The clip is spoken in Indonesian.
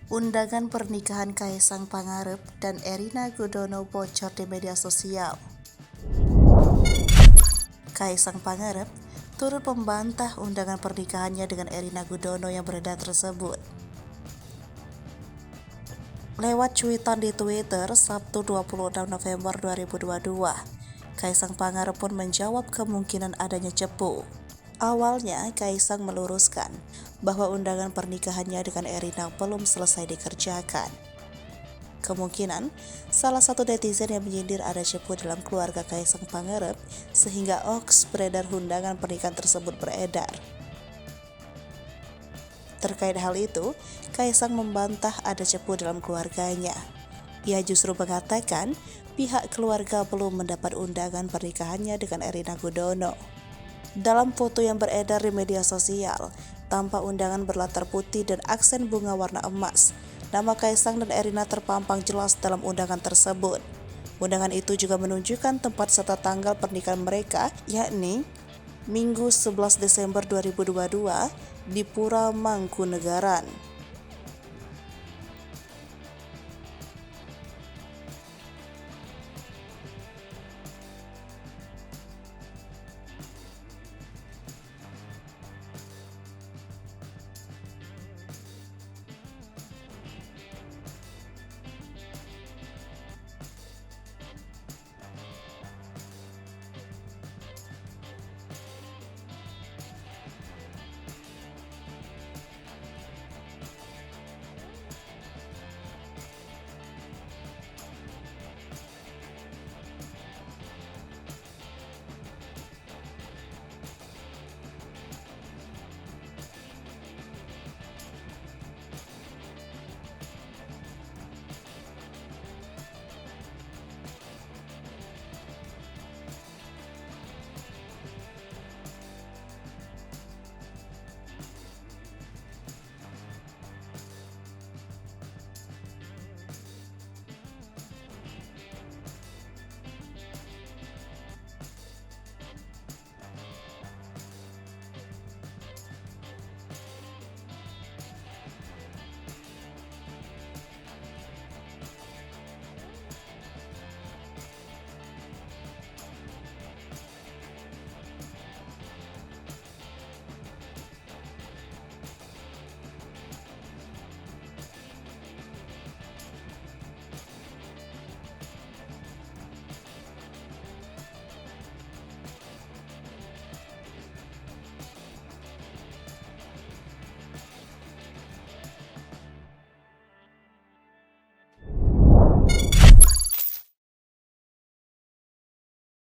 Undangan pernikahan Kaisang Pangarep dan Erina Gudono bocor di media sosial. Kaisang Pangarep turut membantah undangan pernikahannya dengan Erina Gudono yang beredar tersebut. Lewat cuitan di Twitter Sabtu 26 November 2022, Kaisang Pangarep pun menjawab kemungkinan adanya cepu. Awalnya, Kaisang meluruskan bahwa undangan pernikahannya dengan Erina belum selesai dikerjakan. Kemungkinan, salah satu netizen yang menyindir ada cepu dalam keluarga Kaisang Pangarep sehingga hoax beredar undangan pernikahan tersebut beredar. Terkait hal itu, Kaisang membantah ada cepu dalam keluarganya. Ia justru mengatakan pihak keluarga belum mendapat undangan pernikahannya dengan Erina Gudono. Dalam foto yang beredar di media sosial, tampak undangan berlatar putih dan aksen bunga warna emas. Nama Kaisang dan Erina terpampang jelas dalam undangan tersebut. Undangan itu juga menunjukkan tempat serta tanggal pernikahan mereka, yakni Minggu 11 Desember 2022 di Pura Mangkunegaran.